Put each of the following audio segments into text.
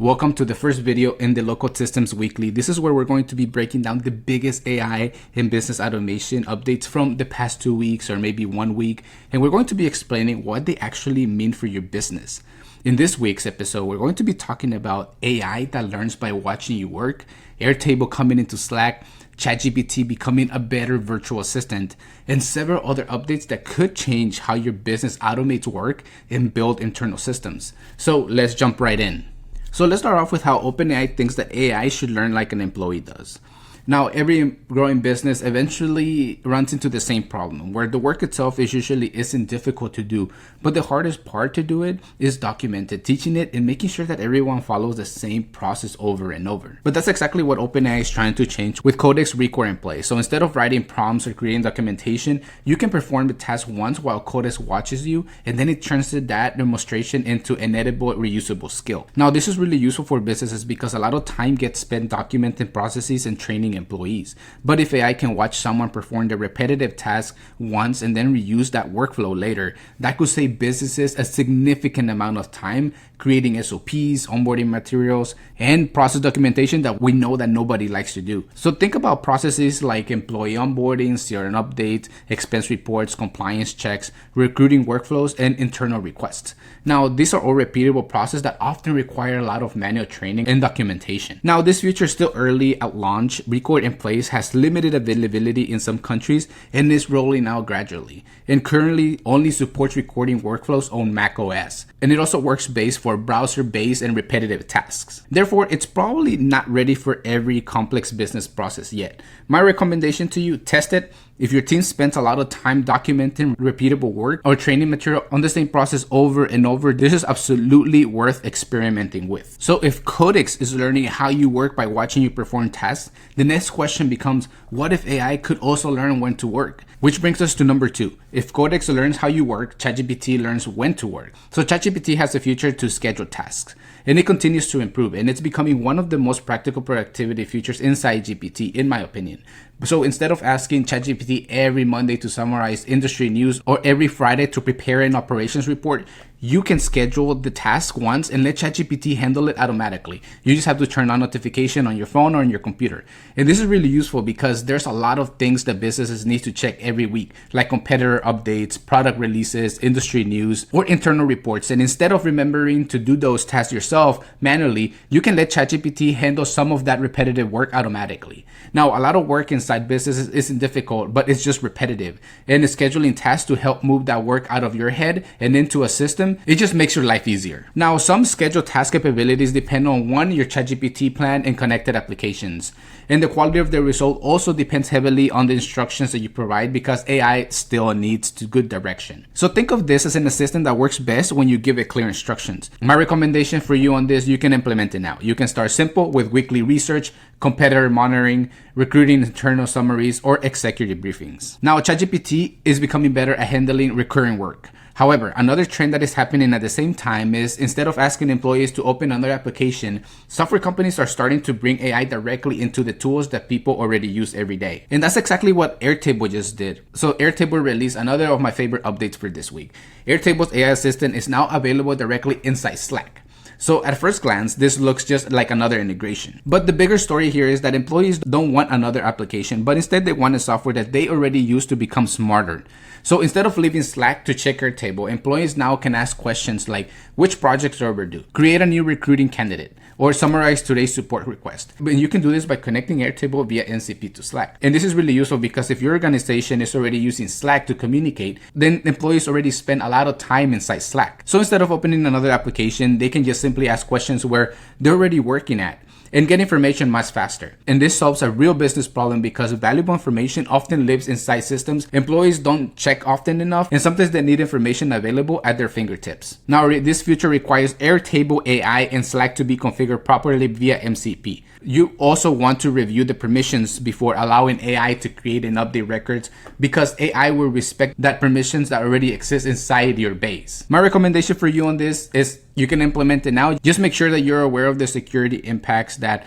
Welcome to the first video in the LocodeSystems Weekly. This is where we're going to be breaking down the biggest AI and business automation updates from the past 2 weeks or maybe 1 week. And we're going to be explaining what they actually mean for your business. In this week's episode, we're going to be talking about AI that learns by watching you work, Airtable coming into Slack, ChatGPT becoming a better virtual assistant, and several other updates that could change how your business automates work and build internal systems. So let's jump right in. So let's start off with how OpenAI thinks that AI should learn like an employee does. Now, every growing business eventually runs into the same problem where the work itself isn't difficult to do, but the hardest part to do it is document it, teaching it, and making sure that everyone follows the same process over and over. But that's exactly what OpenAI is trying to change with Codex Record in place. So instead of writing prompts or creating documentation, you can perform the task once while Codex watches you, and then it turns that demonstration into an editable, reusable skill. Now, this is really useful for businesses because a lot of time gets spent documenting processes and training employees. But if AI can watch someone perform the repetitive task once and then reuse that workflow later, that could save businesses a significant amount of time creating SOPs, onboarding materials, and process documentation that we know that nobody likes to do. So think about processes like employee onboarding, CRM updates, expense reports, compliance checks, recruiting workflows, and internal requests. Now, these are all repeatable processes that often require a lot of manual training and documentation. Now, this feature is still early at launch. Record in place has limited availability in some countries and is rolling out gradually. And currently only supports recording workflows on macOS. And it also works best for browser-based and repetitive tasks. Therefore, it's probably not ready for every complex business process yet. My recommendation to you, test it. If your team spends a lot of time documenting repeatable work or training material on the same process over and over, this is absolutely worth experimenting with. So if Codex is learning how you work by watching you perform tasks, the next question becomes, what if AI could also learn when to work? Which brings us to number 2. If Codex learns how you work, ChatGPT learns when to work. So ChatGPT has the feature to schedule tasks, and it continues to improve, and it's becoming one of the most practical productivity features inside GPT, in my opinion. So instead of asking ChatGPT every Monday to summarize industry news or every Friday to prepare an operations report, you can schedule the task once and let ChatGPT handle it automatically. You just have to turn on notification on your phone or on your computer. And this is really useful because there's a lot of things that businesses need to check every week, like competitor updates, product releases, industry news, or internal reports. And instead of remembering to do those tasks yourself manually, you can let ChatGPT handle some of that repetitive work automatically. Now, a lot of work inside businesses isn't difficult, but it's just repetitive. And scheduling tasks to help move that work out of your head and into a system, it just makes your life easier. Now, some scheduled task capabilities depend on your ChatGPT plan and connected applications. And the quality of the result also depends heavily on the instructions that you provide because AI still needs good direction. So think of this as an assistant that works best when you give it clear instructions. My recommendation for you on this, you can implement it now. You can start simple with weekly research, competitor monitoring, recruiting internal summaries, or executive briefings. Now, ChatGPT is becoming better at handling recurring work. However, another trend that is happening at the same time is instead of asking employees to open another application, software companies are starting to bring AI directly into the tools that people already use every day. And that's exactly what Airtable just did. So Airtable released another of my favorite updates for this week. Airtable's AI assistant is now available directly inside Slack. So at first glance, this looks just like another integration. But the bigger story here is that employees don't want another application, but instead they want a software that they already use to become smarter. So instead of leaving Slack to check Airtable, employees now can ask questions like, which projects are overdue? Create a new recruiting candidate, or summarize today's support request. And you can do this by connecting Airtable via NCP to Slack. And this is really useful because if your organization is already using Slack to communicate, then employees already spend a lot of time inside Slack. So instead of opening another application, they can just simply ask questions where they're already working at and get information much faster. And this solves a real business problem because valuable information often lives inside systems employees don't check often enough, and sometimes they need information available at their fingertips. Now, this feature requires Airtable AI and Slack to be configured properly via MCP. You also want to review the permissions before allowing AI to create and update records because AI will respect that permissions that already exist inside your base. My recommendation for you on this is you can implement it now. Just make sure that you're aware of the security impacts that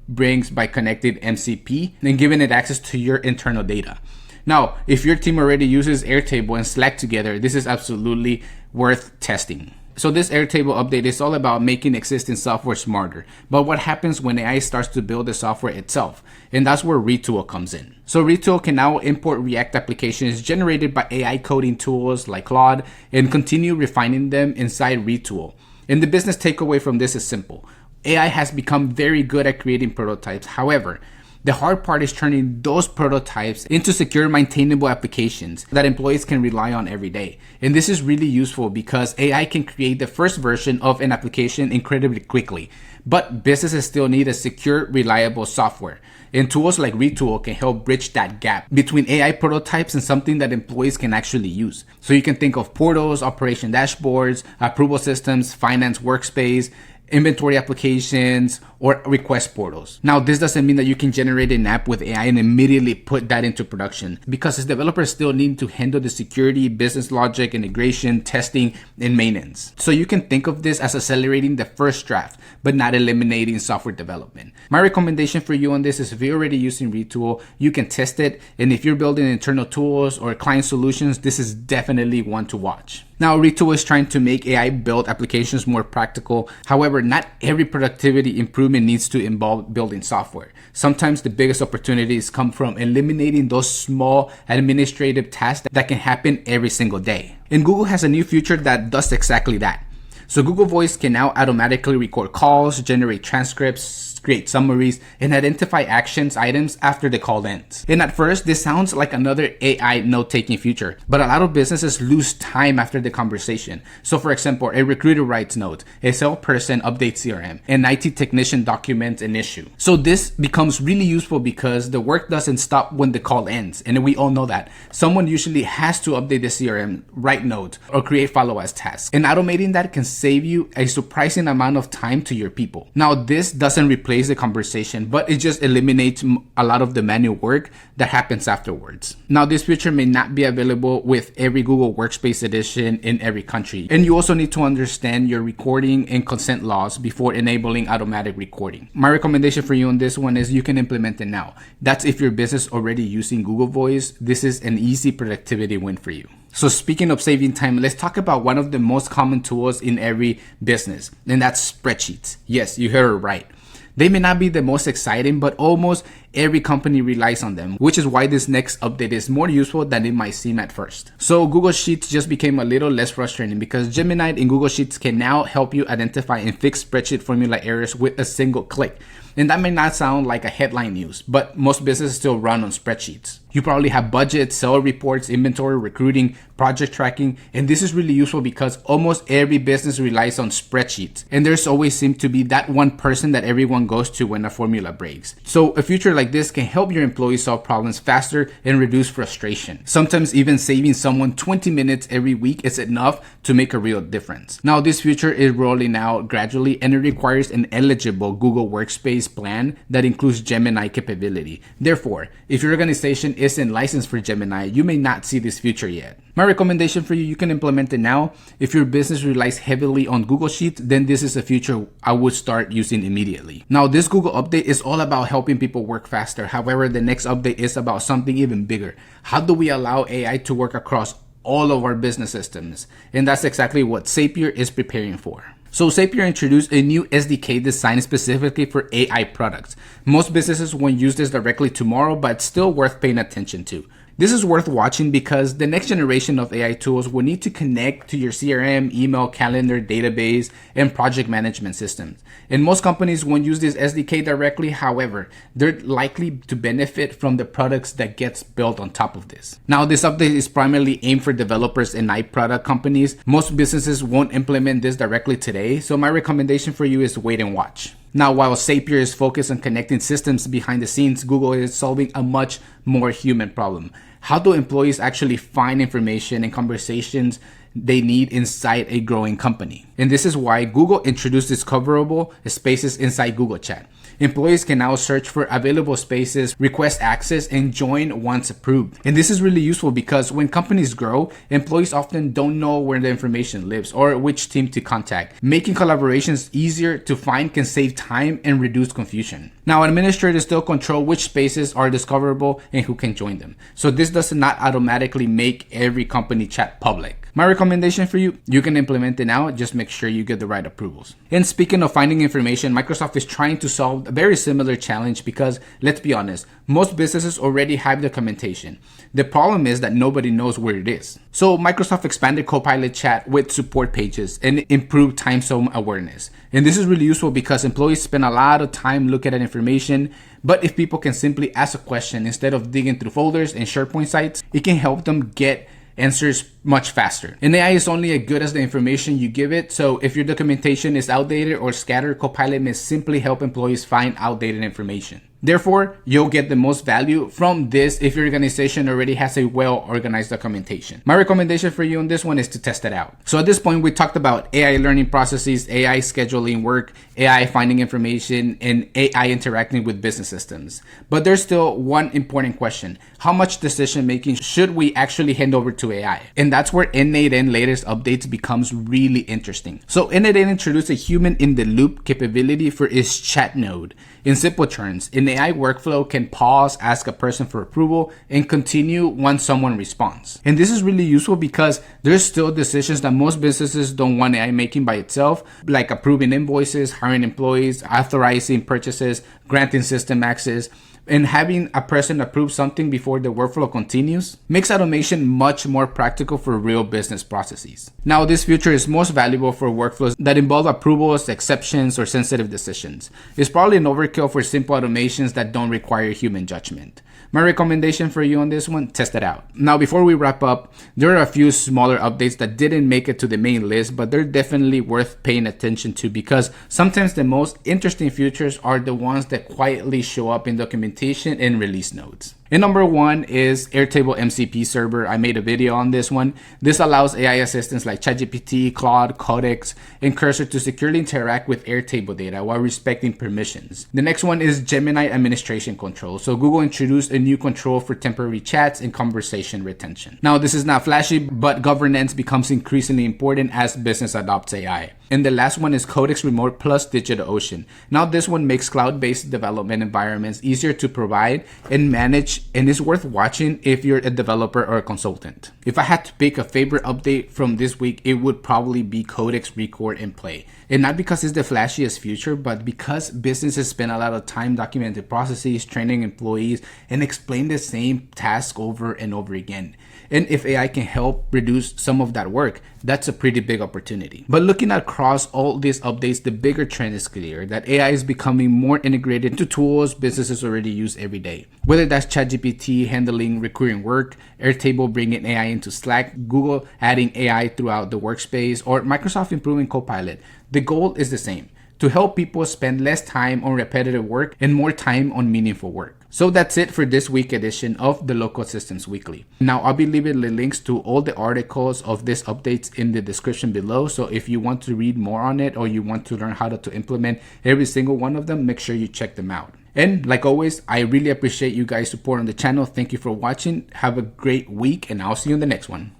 brings by connecting MCP and giving it access to your internal data. Now, if your team already uses Airtable and Slack together, this is absolutely worth testing. So this Airtable update is all about making existing software smarter. But what happens when AI starts to build the software itself? And that's where Retool comes in. So Retool can now import React applications generated by AI coding tools like Claude and continue refining them inside Retool. And the business takeaway from this is simple. AI has become very good at creating prototypes. However, the hard part is turning those prototypes into secure, maintainable applications that employees can rely on every day. And this is really useful because AI can create the first version of an application incredibly quickly, but businesses still need a secure, reliable software. And tools like Retool can help bridge that gap between AI prototypes and something that employees can actually use. So you can think of portals, operation dashboards, approval systems, finance workspace, inventory applications, or request portals. Now, this doesn't mean that you can generate an app with AI and immediately put that into production, because as developers still need to handle the security, business logic, integration, testing, and maintenance. So you can think of this as accelerating the first draft, but not eliminating software development. My recommendation for you on this is if you're already using Retool, you can test it. And if you're building internal tools or client solutions, this is definitely one to watch. Now, Retool is trying to make AI built applications more practical. However, not every productivity improvement needs to involve building software. Sometimes the biggest opportunities come from eliminating those small administrative tasks that can happen every single day. And Google has a new feature that does exactly that. So Google Voice can now automatically record calls, generate transcripts, create summaries, and identify actions items after the call ends. And at first, this sounds like another AI note-taking feature, but a lot of businesses lose time after the conversation. So for example, a recruiter writes notes, a salesperson updates CRM, an IT technician documents an issue. So this becomes really useful because the work doesn't stop when the call ends. And we all know that. Someone usually has to update the CRM, write notes, or create follow-up tasks. And automating that can save you a surprising amount of time to your people. Now, this doesn't replace the conversation, but it just eliminates a lot of the manual work that happens afterwards. Now, this feature may not be available with every Google Workspace edition in every country. And you also need to understand your recording and consent laws before enabling automatic recording. My recommendation for you on this one is you can implement it now. That's if your business already using Google Voice. This is an easy productivity win for you. So speaking of saving time, let's talk about one of the most common tools in every business, and that's spreadsheets. Yes, you heard it right. They may not be the most exciting, but almost every company relies on them, which is why this next update is more useful than it might seem at first. So Google Sheets just became a little less frustrating because Gemini in Google Sheets can now help you identify and fix spreadsheet formula errors with a single click. And that may not sound like a headline news, but most businesses still run on spreadsheets. You probably have budgets, sales reports, inventory, recruiting, project tracking, and this is really useful because almost every business relies on spreadsheets. And there's always seems to be that one person that everyone goes to when a formula breaks. So a feature like this can help your employees solve problems faster and reduce frustration. Sometimes even saving someone 20 minutes every week is enough to make a real difference. Now, this feature is rolling out gradually, and it requires an eligible Google Workspace plan that includes Gemini capability. Therefore, if your organization isn't licensed for Gemini, you may not see this feature yet. My recommendation for you, you can implement it now. If your business relies heavily on Google Sheets, then this is a feature I would start using immediately. Now, this Google update is all about helping people work faster. However, the next update is about something even bigger. How do we allow AI to work across all of our business systems? And that's exactly what Zapier is preparing for. So Zapier introduced a new SDK designed specifically for AI products. Most businesses won't use this directly tomorrow, but it's still worth paying attention to. This is worth watching because the next generation of AI tools will need to connect to your CRM, email, calendar, database, and project management systems. And most companies won't use this SDK directly. However, they're likely to benefit from the products that gets built on top of this. Now, this update is primarily aimed for developers and AI product companies. Most businesses won't implement this directly today, so my recommendation for you is wait and watch. Now, while Zapier is focused on connecting systems behind the scenes, Google is solving a much more human problem. How do employees actually find information and conversations they need inside a growing company? And this is why Google introduced Discoverable spaces inside Google Chat. Employees can now search for available spaces, request access, and join once approved. And this is really useful because when companies grow, employees often don't know where the information lives or which team to contact. Making collaborations easier to find can save time and reduce confusion. Now, administrators still control which spaces are discoverable and who can join them. So this does not automatically make every company chat public. My recommendation recommendation for you, you can implement it now, just make sure you get the right approvals. And speaking of finding information, Microsoft is trying to solve a very similar challenge because, let's be honest, most businesses already have documentation. The problem is that nobody knows where it is. So Microsoft expanded Copilot chat with support pages and improved time zone awareness. And this is really useful because employees spend a lot of time looking at information, but if people can simply ask a question instead of digging through folders and SharePoint sites, it can help them get answers much faster. And AI is only as good as the information you give it. So if your documentation is outdated or scattered, Copilot may simply help employees find outdated information. Therefore, you'll get the most value from this if your organization already has a well-organized documentation. My recommendation for you on this one is to test it out. So at this point, we talked about AI learning processes, AI scheduling work, AI finding information, and AI interacting with business systems. But there's still one important question. How much decision making should we actually hand over to AI? And that's where N8N latest updates becomes really interesting. So N8N introduced a human in the loop capability for its chat node. In simple terms, an AI workflow can pause, ask a person for approval, and continue once someone responds. And this is really useful because there's still decisions that most businesses don't want AI making by itself, like approving invoices, hiring employees, authorizing purchases, granting system access. And having a person approve something before the workflow continues makes automation much more practical for real business processes. Now, this feature is most valuable for workflows that involve approvals, exceptions, or sensitive decisions. It's probably an overkill for simple automations that don't require human judgment. My recommendation for you on this one, test it out. Now, before we wrap up, there are a few smaller updates that didn't make it to the main list, but they're definitely worth paying attention to because sometimes the most interesting features are the ones that quietly show up in documentation and release notes. And number one is Airtable MCP server. I made a video on this one. This allows AI assistants like ChatGPT, Claude, Codex, and Cursor to securely interact with Airtable data while respecting permissions. The next one is Gemini administration control. So Google introduced a new control for temporary chats and conversation retention. Now, this is not flashy, but governance becomes increasingly important as business adopts AI. And the last one is Codex Remote plus DigitalOcean. Now, this one makes cloud-based development environments easier to provide and manage, and is worth watching if you're a developer or a consultant. If I had to pick a favorite update from this week, it would probably be Codex Record and Play. And not because it's the flashiest feature, but because businesses spend a lot of time documenting processes, training employees, and explain the same task over and over again. And if AI can help reduce some of that work, that's a pretty big opportunity. But looking across all these updates, the bigger trend is clear that AI is becoming more integrated into tools businesses already use every day. Whether that's ChatGPT handling recurring work, Airtable bringing AI into Slack, Google adding AI throughout the workspace, or Microsoft improving Copilot, the goal is the same: to help people spend less time on repetitive work and more time on meaningful work. So that's it for this week edition of the LocodeSystems Weekly. Now, I'll be leaving the links to all the articles of these updates in the description below. So if you want to read more on it or you want to learn how to implement every single one of them, make sure you check them out. And like always, I really appreciate you guys' support on the channel. Thank you for watching. Have a great week, and I'll see you in the next one.